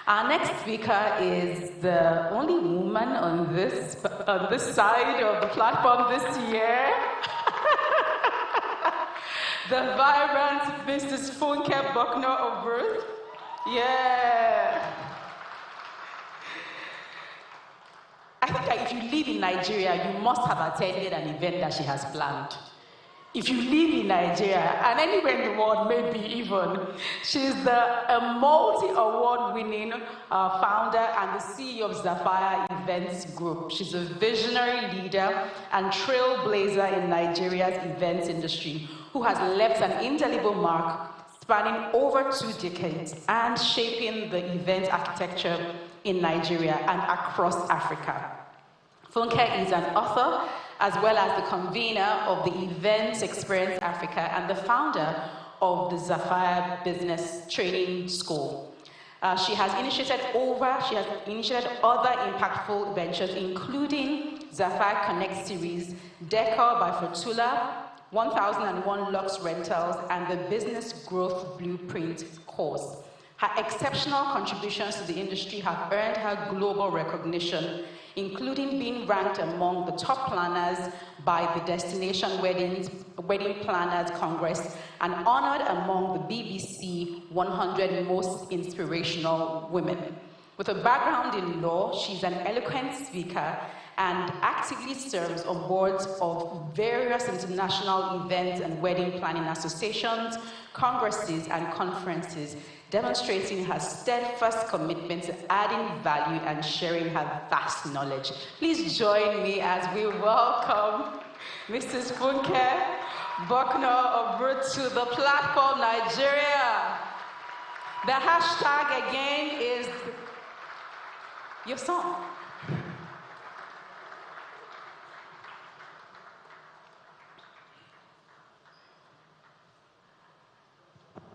Our next speaker is the only woman on this side of the platform this year. The vibrant Mrs. Funke Bucknor-Obruthe. Yeah. I think that if you live in Nigeria, you must have attended an event that she has planned. If you live in Nigeria, and anywhere in the world, maybe even, she's a multi-award-winning founder and the CEO of Diversify Events Group. She's a visionary leader and trailblazer in Nigeria's events industry who has left an indelible mark spanning over 2 decades and shaping the event architecture in Nigeria and across Africa. Funke is an author, as well as the convener of the Events Experience Africa and the founder of the Diversify Business Training School. She has initiated other impactful ventures, including Diversify Connect series, Decor by Fortuna, 1001 Lux Rentals, and the Business Growth Blueprint course. Her exceptional contributions to the industry have earned her global recognition, including being ranked among the top planners by the Destination Wedding Planners Congress and honored among the BBC 100 Most Inspirational Women. With a background in law, she's an eloquent speaker and actively serves on boards of various international events and wedding planning associations, congresses, and conferences, demonstrating her steadfast commitment to adding value and sharing her vast knowledge. Please join me as we welcome Mrs. Funke Bucknor-Obruthe to the platform, Nigeria. The hashtag again is your song.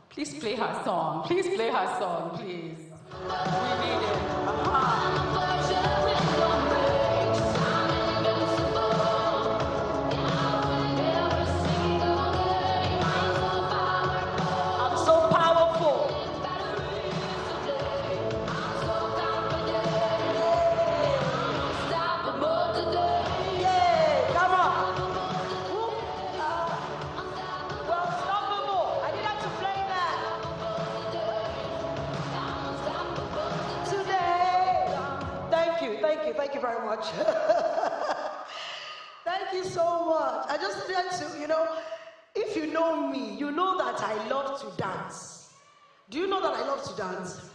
Please play her song. Please play her song, please. We need it. I'm so powerful. Yeah, come on. Well, unstoppable. I didn't have to play that. Today. Thank you very much. Thank you so much. I just wanted to, if you know me, you know that I love to dance. Do you know that I love to dance?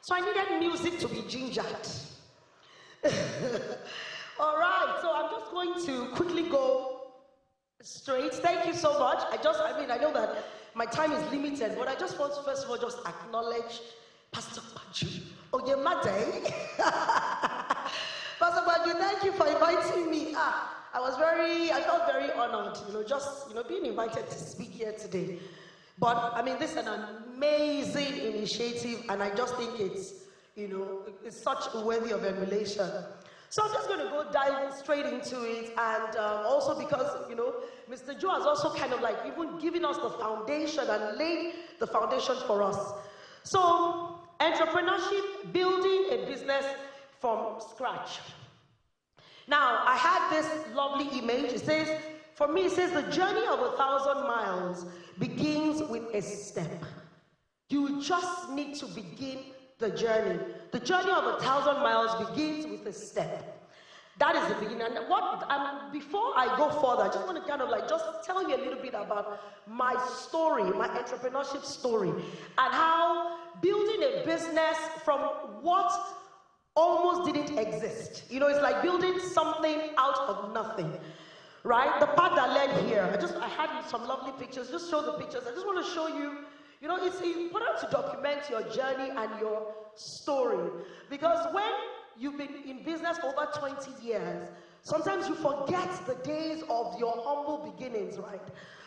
So I needed music to be gingered. All right, so I'm just going to quickly go straight. Thank you so much. I know that my time is limited, but I just want to first of all just acknowledge Pastor Baju Oyemade. Pastor Baju, thank you for inviting me. I felt very honored, being invited to speak here today. But this is an amazing initiative, and I just think it's such worthy of emulation. So I'm just going to go dive straight into it, and also because, Mr. Joe has also kind of even given us the foundation and laid the foundation for us. So, entrepreneurship, building a business from scratch. Now, I had this lovely image. It says, for me, it says, the journey of 1,000 miles begins with a step. You just need to begin the journey. The journey of 1,000 miles begins with a step. That is the beginning. And before I go further, I just want to kind of just tell you a little bit about my story, my entrepreneurship story, and how building a business from what almost didn't exist. It's like building something out of nothing, right? The part that led here, I had some lovely pictures. Just show the pictures. I just want to show you, it's important to document your journey and your story, because when you've been in business for over 20 years, sometimes you forget the days of your humble beginnings, right?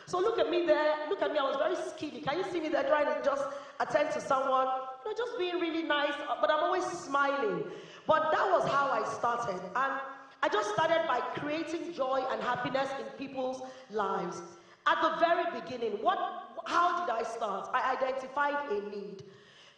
So look at me there. Look at me. I was very skinny. Can you see me there trying to just attend to someone? Just being really nice, but I'm always smiling. But that was how I started. And I just started by creating joy and happiness in people's lives. At the very beginning, how did I start? I identified a need.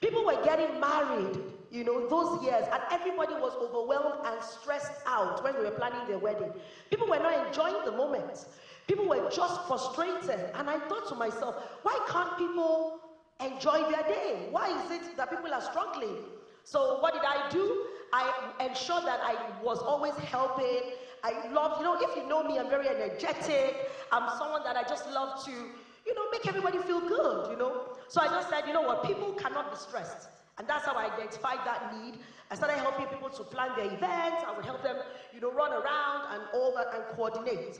People were getting married, those years, and everybody was overwhelmed and stressed out when we were planning their wedding. People were not enjoying the moment. People were just frustrated. And I thought to myself, why can't people enjoy their day? Why is it that people are struggling? So what did I do? I ensured that I was always helping. I love, if you know me, I'm very energetic. I'm someone that I just love to, make everybody feel good, So I just said, what, people cannot be stressed. And that's how I identified that need. I started helping people to plan their events. I would help them, run around and all that and coordinate.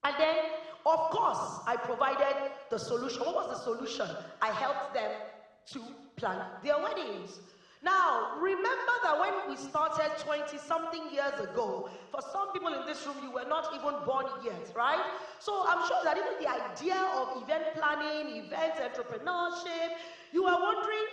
And then, of course, I provided the solution. What was the solution? I helped them to plan their weddings. Now, remember that when we started 20-something years ago, for some people in this room, you were not even born yet, right? So I'm sure that even the idea of event planning, event entrepreneurship, you were wondering,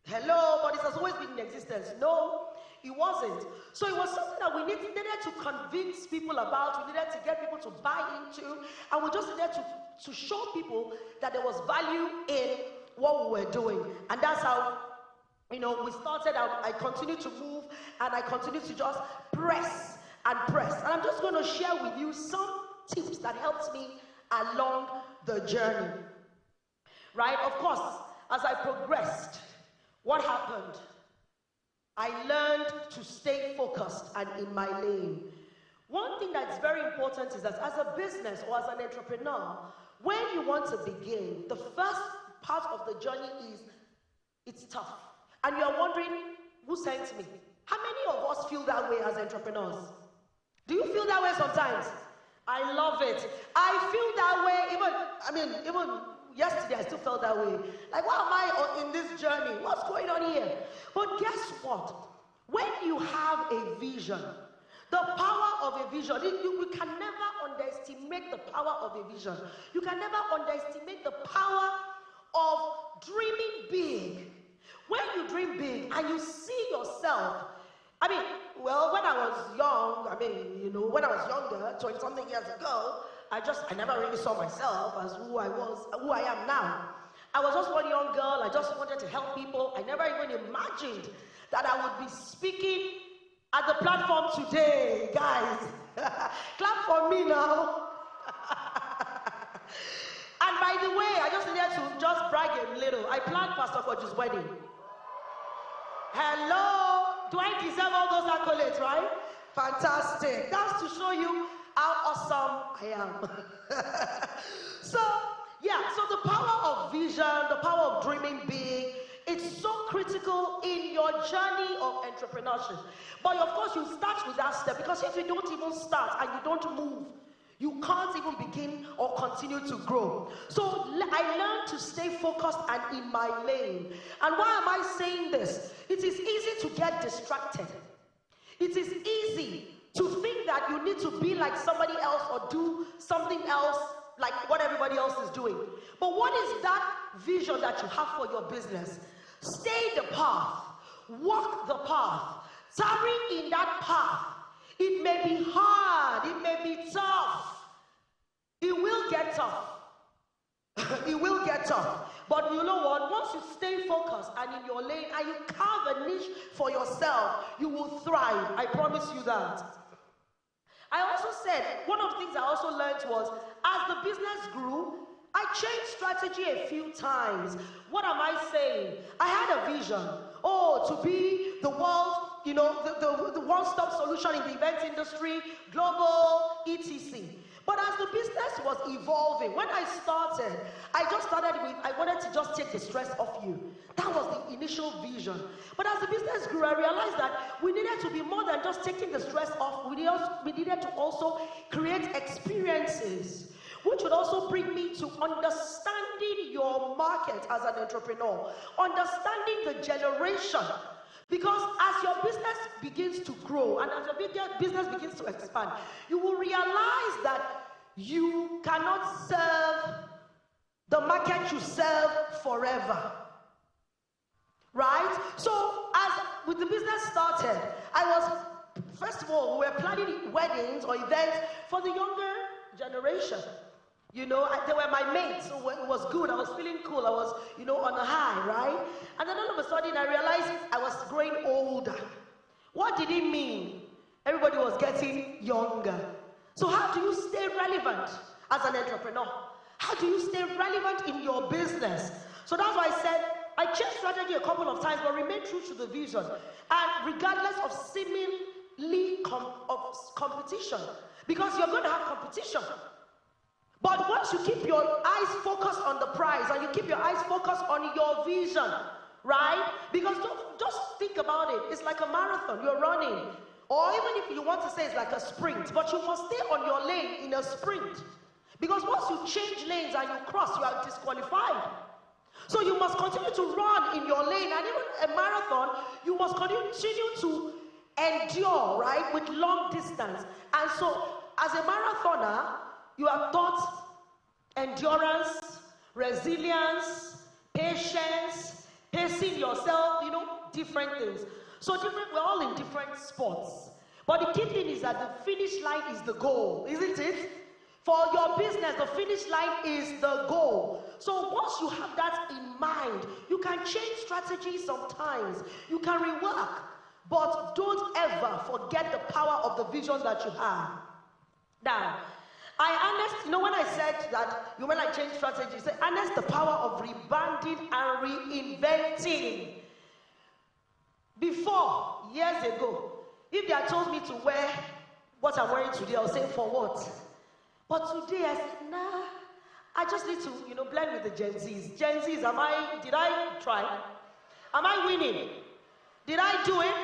hello, but it has always been in existence. No, it wasn't. So it was something that we needed to convince people about, we needed to get people to buy into, and we just needed to show people that there was value in what we were doing. And that's how, we started out. I continued to move, and I continued to just press and press. And I'm just going to share with you some tips that helped me along the journey. Right? Of course, as I progressed, what happened? I learned to stay focused and in my lane. One thing that's very important is that as a business or as an entrepreneur, when you want to begin, the first part of the journey is it's tough. And you are wondering, who sent me? How many of us feel that way as entrepreneurs? Do you feel that way sometimes? I love it. I feel that way even yesterday I still felt that way. Like, why am I in this journey? What's going on here? But guess what? When you have a vision, the power of a vision, you can never underestimate the power of a vision. You can never underestimate the power of dreaming big. When you dream big and you see yourself, when I was young, when I was younger, 20-something years ago, I never really saw myself as who I am now. I was just one young girl. I just wanted to help people. I never even imagined that I would be speaking at the platform today, guys. Clap for me now. And by the way, I just needed to just brag a little. I planned Pastor Koju's wedding. Hello, do I deserve all those accolades, right? Fantastic. That's to show you how awesome I am. So the power of vision, the power of dreaming big, it's so critical in your journey of entrepreneurship. But of course, you start with that step, because if you don't even start and you don't move, you can't even begin or continue to grow. So I learned to stay focused and in my lane. And why am I saying this? It is easy to get distracted. It is easy to think that you need to be like somebody else or do something else like what everybody else is doing. But what is that vision that you have for your business? Stay the path. Walk the path. Tarry in that path. It may be hard. It may be tough. It will get tough. It will get tough. But you know what? Once you stay focused and in your lane and you carve a niche for yourself, you will thrive. I promise you that. I also said, one of the things I also learned was, as the business grew, I changed strategy a few times. What am I saying? I had a vision. To be the world, the one-stop solution in the event industry, global, etc. But as the business was evolving, when I started, I wanted to just take the stress off you. That was the initial vision. But as the business grew, I realized that we needed to be more than just taking the stress off. We needed to also create experiences, which would also bring me to understanding your market as an entrepreneur, understanding the generation. Because as your business begins to grow and as your business begins to expand, you will realize that you cannot serve the market you serve forever. Right? So as with the business started, first of all, we were planning weddings or events for the younger generation. They were my mates, so it was good. I was feeling cool. I was, on a high, right? And then all of a sudden, I realized I was growing What did it mean? Everybody was getting younger. So how do you stay relevant as an entrepreneur? How do you stay relevant in your business? So that's why I said, I changed strategy a couple of times, but remain true to the vision. And regardless of seemingly competition, because you're going to have competition. But once you keep your eyes focused on the prize and you keep your eyes focused on your vision, right? Because just think about it. It's like a marathon. You're running. Or even if you want to say it's like a sprint, but you must stay on your lane in a sprint. Because once you change lanes and you cross, you are disqualified. So you must continue to run in your lane. And even a marathon, you must continue to endure, right, with long distance. And so as a marathoner, you are taught endurance, resilience, patience, pacing yourself, different things. So we're all in different sports. But the key thing is that the finish line is the goal, isn't it? For your business, the finish line is the goal. So once you have that in mind, you can change strategy sometimes. You can rework. But don't ever forget the power of the vision that you have. Now, I harnessed, when I said that, when I changed strategy, I said, harness the power of rebranding and reinventing. Before, years ago, if they had told me to wear what I'm wearing today, I would say, for what? But today, I said, nah, I just need to, blend with the Gen Zs. Gen Zs, did I try? Am I winning? Did I do it?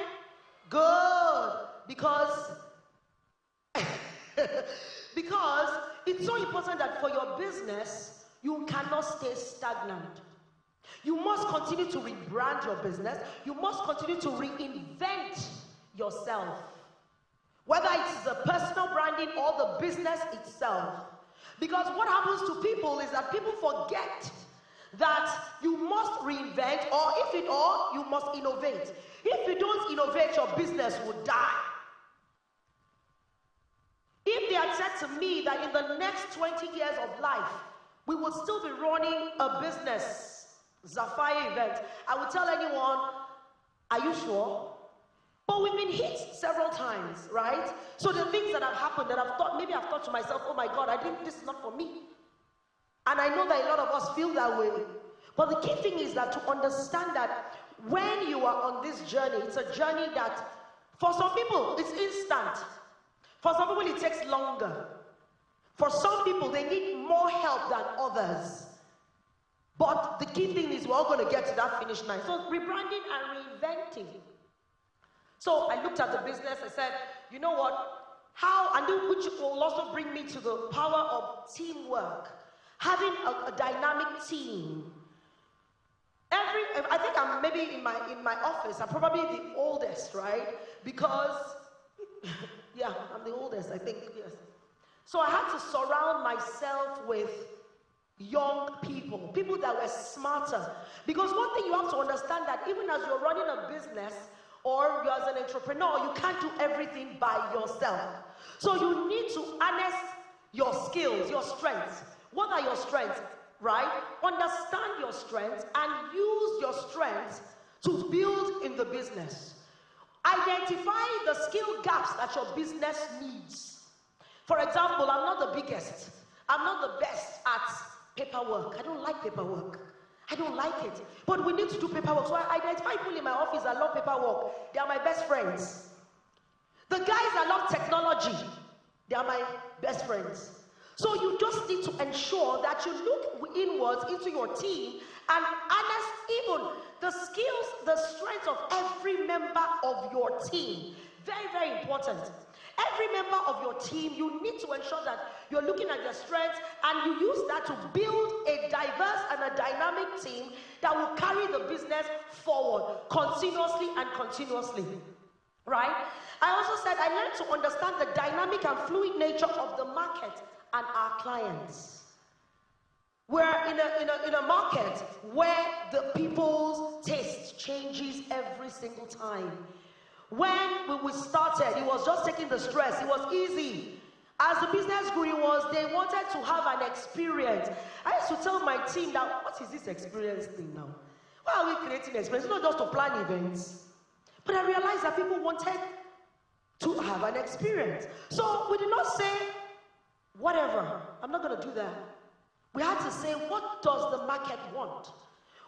Good. Because it's so important that for your business, you cannot stay stagnant. You must continue to rebrand your business. You must continue to reinvent yourself. Whether it's the personal branding or the business itself. Because what happens to people is that people forget that you must reinvent, or you must innovate. If you don't innovate, your business will die. If they had said to me that in the next 20 years of life, we would still be running a business, Sapphire event, I would tell anyone, are you sure? But we've been hit several times, right? So the things that have happened that I've thought to myself, oh my God, this is not for me. And I know that a lot of us feel that way. But the key thing is that to understand that when you are on this journey, it's a journey that for some people, it's instant. For some people, it takes longer. For some people, they need more help than others. But the key thing is we're all going to get to that finish line. So rebranding and reinventing. So I looked at the business, I said, you know what? Which will also bring me to the power of teamwork. Having a dynamic team. I think I'm maybe in my office, I'm probably the oldest, right? Because, yeah, I'm the oldest, I think, yes. So I had to surround myself with young people that were smarter. Because one thing you have to understand that even as you're running a business, or you as an entrepreneur, you can't do everything by yourself. So you need to harness your skills, your strengths. What are your strengths, right? Understand your strengths and use your strengths to build in the business. Identify the skill gaps that your business needs. For example, I'm not the biggest. I'm not the best at paperwork. I don't like paperwork. I don't like it. But we need to do paperwork. So I identify people in my office that love paperwork. They are my best friends. The guys that love technology, they are my best friends. So you just need to ensure that you look inwards into your team and harness even the skills, the strengths of every member of your team. Very, very important. Every member of your team, you need to ensure that you're looking at their strengths and you use that to build a diverse and a dynamic team that will carry the business forward continuously and continuously. Right? I also said I learned to understand the dynamic and fluid nature of the market and our clients. We're in a market where the people's taste changes every single time. When we started, it was just taking the stress. It was easy. As the business grew, they wanted to have an experience. I used to tell my team that, what is this experience thing now? Why are we creating experience? It's not just to plan events. But I realized that people wanted to have an experience. So we did not say, whatever, I'm not going to do that. We had to say, what does the market want?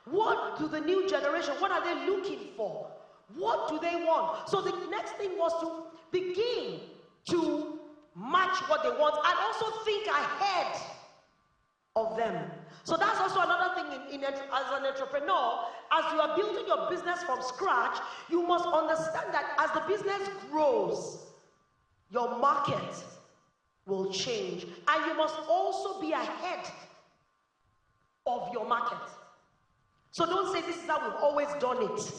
What do the new generation, what are they looking for? What do they want? So the next thing was to begin to match what they want and also think ahead of them. So that's also another thing as an entrepreneur. As you are building your business from scratch, you must understand that as the business grows, your market will change. And you must also be ahead of your market. So don't say this is how we've always done it.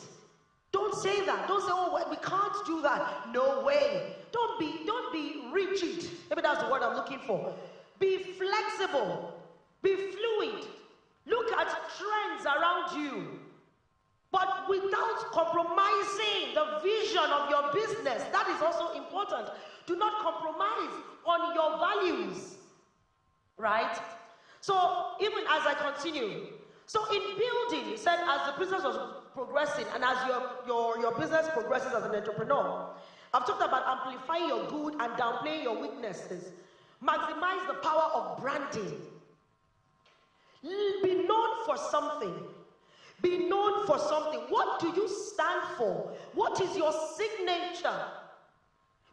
Don't say that. Don't say, oh, well, we can't do that. No way. Don't be rigid. Maybe that's the word I'm looking for. Be flexible. Be fluid. Look at trends around you. But without compromising the vision of your business. That is also important. Do not compromise on your values. Right? So even as I continue. So in building, he said, as the business was progressing and as your business progresses as an entrepreneur, I've talked about amplifying your good and downplaying your weaknesses. Maximize the power of branding. Be known for something. Be known for something. What do you stand for? What is your signature?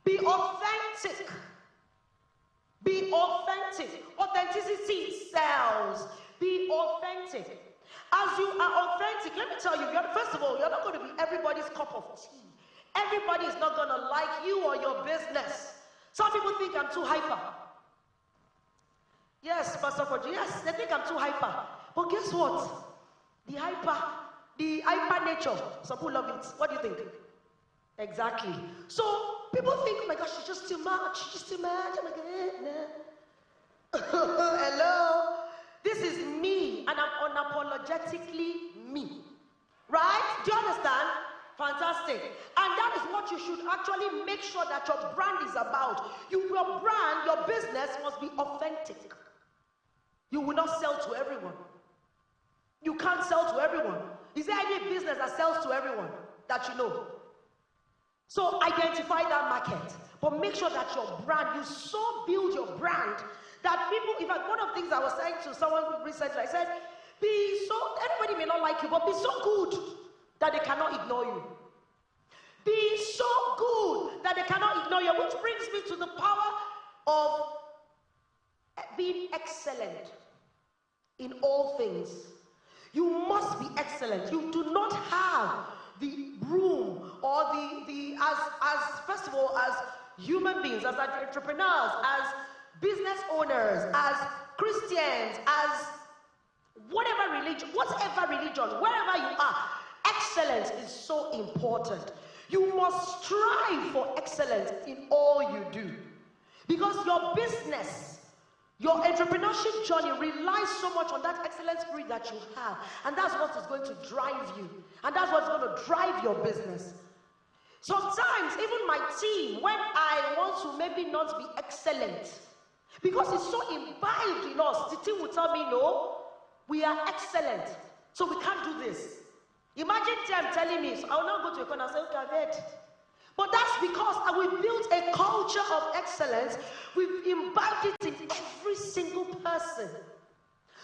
Be authentic. Be authentic. Authenticity sells. Be authentic. As you are authentic, let me tell you, first of all, you're not going to be everybody's cup of tea. Everybody is not going to like you or your business. Some people think I'm too hyper. Yes, Pastor Koji, yes, they think I'm too hyper. But guess what? The hyper nature, some people love it. What do you think? Exactly. So people think, oh my gosh, she's just too much. She's just too much. I'm like, hello. This is me, and I'm unapologetically me. Right? Do you understand? Fantastic. And that is what you should actually make sure that your brand is about. Your brand, your business must be authentic. You will not sell to everyone. You can't sell to everyone. Is there any business that sells to everyone that you know? So identify that market, but make sure that your brand, you so build your brand that people, in fact, one of the things I was saying to someone recently, I said, anybody may not like you, but be so good that they cannot ignore you. Be so good that they cannot ignore you, which brings me to the power of being excellent in all things. You must be excellent. You do not have the room or as first of all, as human beings, as entrepreneurs, as business owners, as Christians, as whatever religion, wherever you are, excellence is so important. You must strive for excellence in all you do. Because your business, your entrepreneurship journey relies so much on that excellent spirit that you have. And that's what is going to drive you. And that's what's going to drive your business. Sometimes, even my team, when I want to maybe not be excellent, because it's so imbibed in us, the team will tell me, no, we are excellent, so we can't do this. Imagine them telling me, so I will not go to a corner and say, okay, I've heard. But that's because we built a culture of excellence. We've imbibed it in every single person.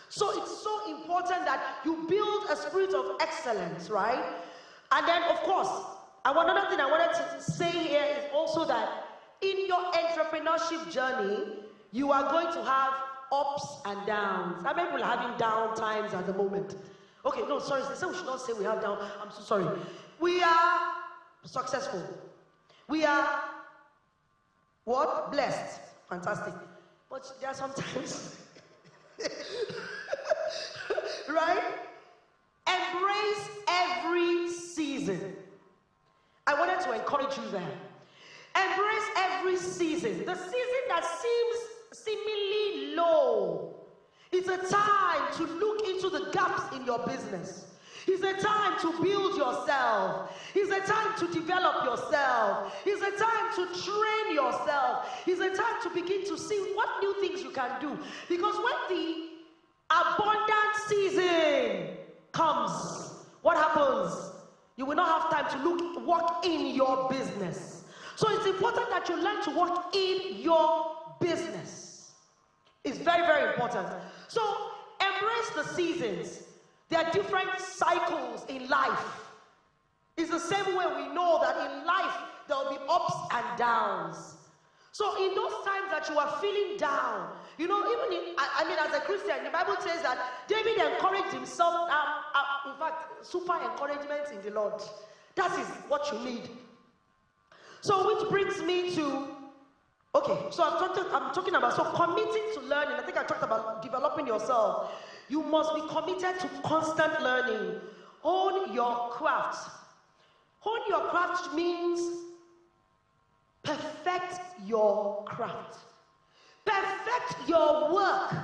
So it's so important that you build a spirit of excellence, right? And then, of course, another thing I wanted to say here is also that in your entrepreneurship journey, you are going to have ups and downs. How many people are having down times at the moment? Okay, no, sorry, they said we should not say we have down. I'm so sorry. We are successful. We are what? Blessed. Fantastic. But there are sometimes, right? Embrace every season. I wanted to encourage you there. Embrace every season. The season that seems seemingly low. It's a time to look into the gaps in your business. It's a time to build yourself. It's a time to develop yourself. It's a time to train yourself. It's a time to begin to see what new things you can do. Because when the abundant season comes, what happens? You will not have time to work in your business. So it's important that you learn to work in your business. It's very, very important. So embrace the seasons. There are different cycles in life. It's the same way we know that in life there will be ups and downs. So in those times that you are feeling down, you know, even as a Christian, the Bible says that David encouraged himself, in fact, super encouragement in the Lord. That is what you need. So which brings me to, okay, so I'm talking about, so committing to learning. I think I talked about developing yourself. You must be committed to constant learning. Hone your craft. Hone your craft means perfect your craft. Perfect your work.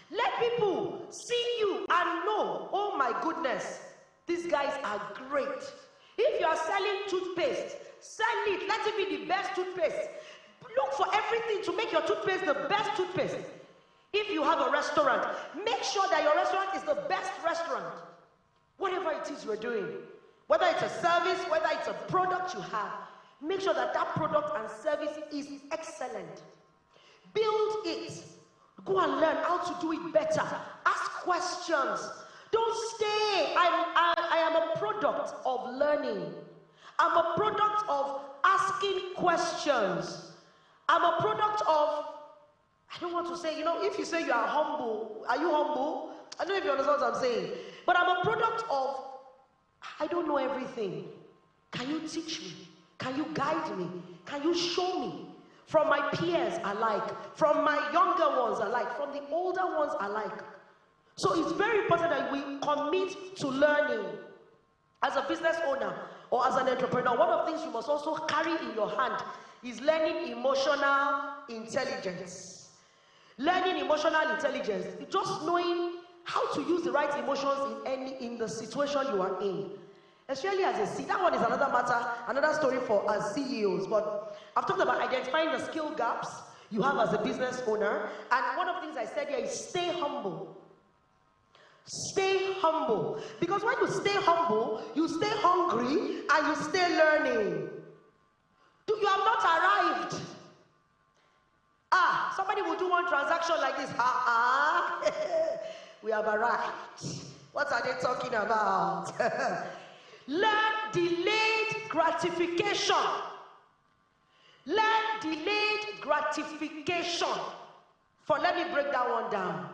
Let people see you and know, oh my goodness, these guys are great. If you are selling toothpaste, sell it. Let it be the best toothpaste. Look for everything to make your toothpaste the best toothpaste. If you have a restaurant, make sure that your restaurant is the best restaurant. Whatever it is you're doing, whether it's a service, whether it's a product you have, make sure that that product and service is excellent. Build it. Go and learn how to do it better. Ask questions. Don't stay. I am a product of learning. I'm a product of asking questions. I'm a product of, I don't want to say, you know, if you say you are humble, are you humble? I don't know if you understand what I'm saying. But I'm a product of, I don't know everything. Can you teach me? Can you guide me? Can you show me? From my peers alike, from my younger ones alike, from the older ones alike. So it's very important that we commit to learning. As a business owner or as an entrepreneur, one of the things you must also carry in your hand is learning emotional intelligence. Learning emotional intelligence, just knowing how to use the right emotions in the situation you are in. Especially as a CEO, that one is another matter, another story for us CEOs. But I've talked about identifying the skill gaps you have as a business owner. And one of the things I said here is stay humble. Stay humble. Because when you stay humble, you stay hungry and you stay learning. You have not arrived. Somebody will do one transaction like this. We have arrived. What are they talking about? Learn delayed gratification. Learn delayed gratification. Let me break that one down.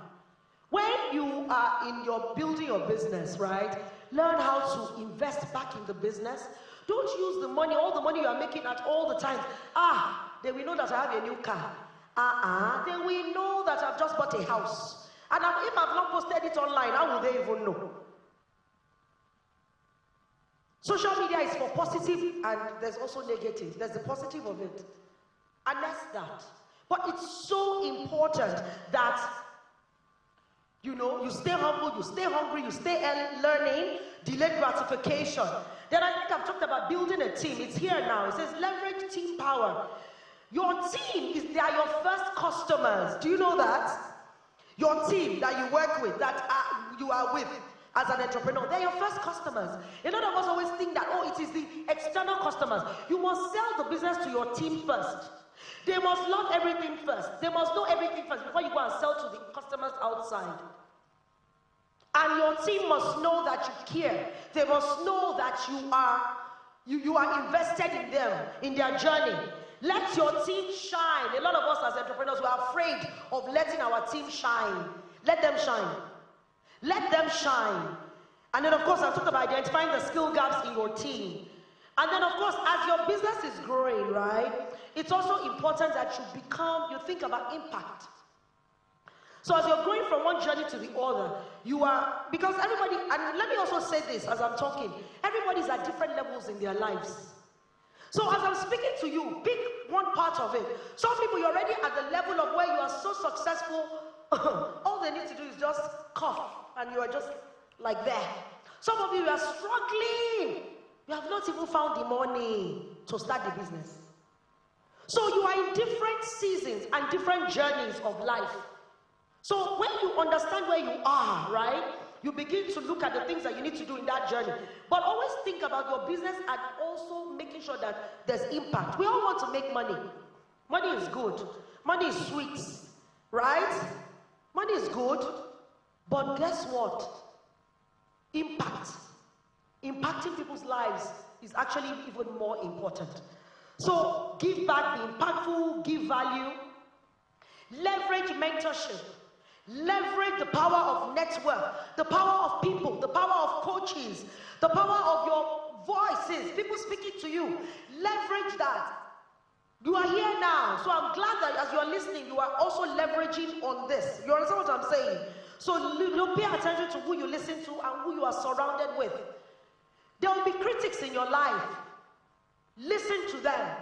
When you are in your building your business, right? Learn how to invest back in the business. Don't use the money, all the money you are making at all the time. They will know that I have a new car. They will know that I've just bought a house. And if I've not posted it online, how will they even know? Social media is for positive and there's also negative. There's the positive of it. And that's that. But it's so important that, you know, you stay humble, you stay hungry, you stay learning, delayed gratification. Then I think I've talked about building a team. It's here now. It says leverage team power. Your team they are your first customers. Do you know that? Your team that you work with, you are with as an entrepreneur, they're your first customers. A lot of us always think that, it is the external customers. You must sell the business to your team first. They must learn everything first. They must know everything first before you go and sell to the customers outside. And your team must know that you care. They must know that you are invested in them, in their journey. Let your team shine. A lot of us as entrepreneurs, we are afraid of letting our team shine. Let them shine. Let them shine. And then, of course, I talked about identifying the skill gaps in your team. And then, of course, as your business is growing, right, it's also important that you think about impact. So as you're going from one journey to the other, because everybody, and let me also say this as I'm talking, everybody's at different levels in their lives. So as I'm speaking to you, pick one part of it. Some people, you're already at the level of where you are so successful, all they need to do is just cough, and you are just like there. Some of you are struggling. You have not even found the money to start the business. So you are in different seasons and different journeys of life. So when you understand where you are, right, you begin to look at the things that you need to do in that journey. But always think about your business and also making sure that there's impact. We all want to make money. Money is good. Money is sweet, right? Money is good, but guess what? Impact. Impacting people's lives is actually even more important. So give back, be impactful, give value, leverage mentorship, leverage the power of network, the power of people, the power of coaches, the power of your voices, people speaking to you. Leverage that. You are here now, so I'm glad that as you are listening, you are also leveraging on this. You understand what I'm saying? So you pay attention to who you listen to and who you are surrounded with. There will be critics in your life. Listen to them.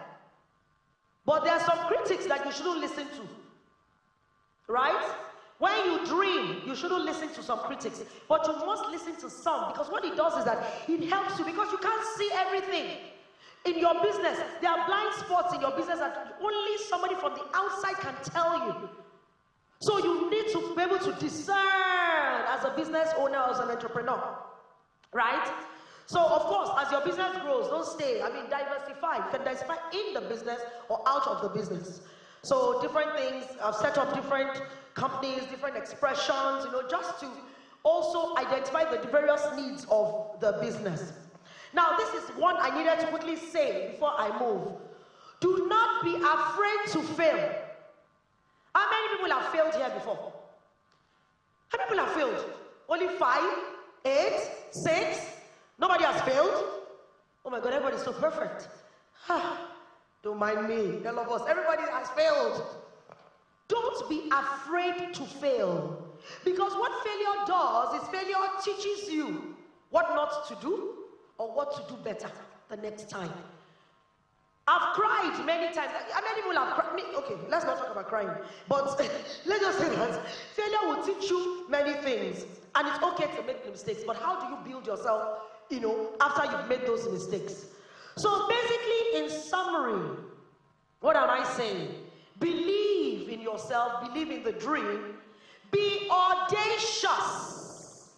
But there are some critics that you shouldn't listen to. Right? When you dream, you shouldn't listen to some critics. But you must listen to some, because what it does is that it helps you, because you can't see everything. In your business, there are blind spots in your business that only somebody from the outside can tell you. So you need to be able to discern as a business owner, as an entrepreneur. Right? So, of course, as your business grows, don't stay. Diversify. You can diversify in the business or out of the business. So, different things. I've set up different companies, different expressions, just to also identify the various needs of the business. Now, this is one I needed to quickly say before I move. Do not be afraid to fail. How many people have failed here before? How many people have failed? Only 5, 8, 6? Nobody has failed? Oh my God, everybody's so perfect. Don't mind me, all of us. Everybody has failed. Don't be afraid to fail. Because what failure does is failure teaches you what not to do or what to do better the next time. I've cried many times. How many people have cried? Okay, let's not talk about crying. But let's just say that failure will teach you many things. And it's okay to make mistakes. But how do you build yourself, after you've made those mistakes? So basically, in summary, what am I saying? Believe in yourself. Believe in the dream. Be audacious.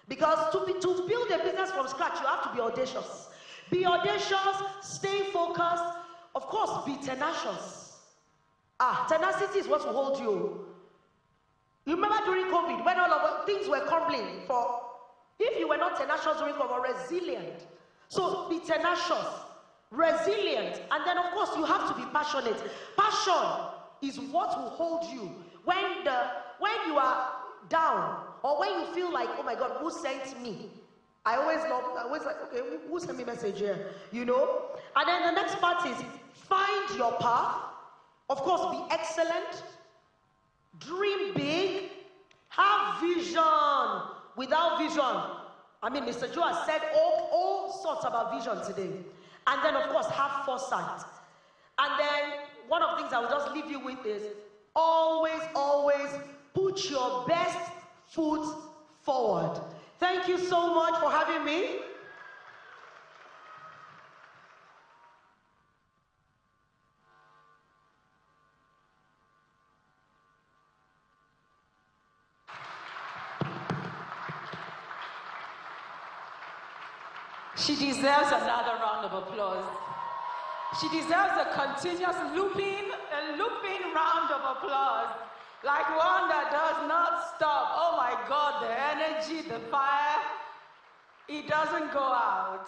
Because to build a business from scratch, you have to be audacious. Be audacious, stay focused, of course, be tenacious. Tenacity is what will hold you. You remember during COVID, when all of things were crumbling if you were not tenacious during COVID, resilient. So be tenacious, resilient, and then of course you have to be passionate. Passion is what will hold you when you are down, or when you feel like, oh my God, who sent me? I always like, okay, who sent me a message here? And then the next part is find your path. Of course, be excellent. Dream big. Have vision. Without vision, Mr. Joe has said all sorts about vision today. And then, of course, have foresight. And then one of the things I will just leave you with is always put your best foot forward. Thank you so much for having me. She deserves another round of applause. She deserves a continuous looping round of applause. Like one that does not stop. Oh my God, the energy, the fire, it doesn't go out.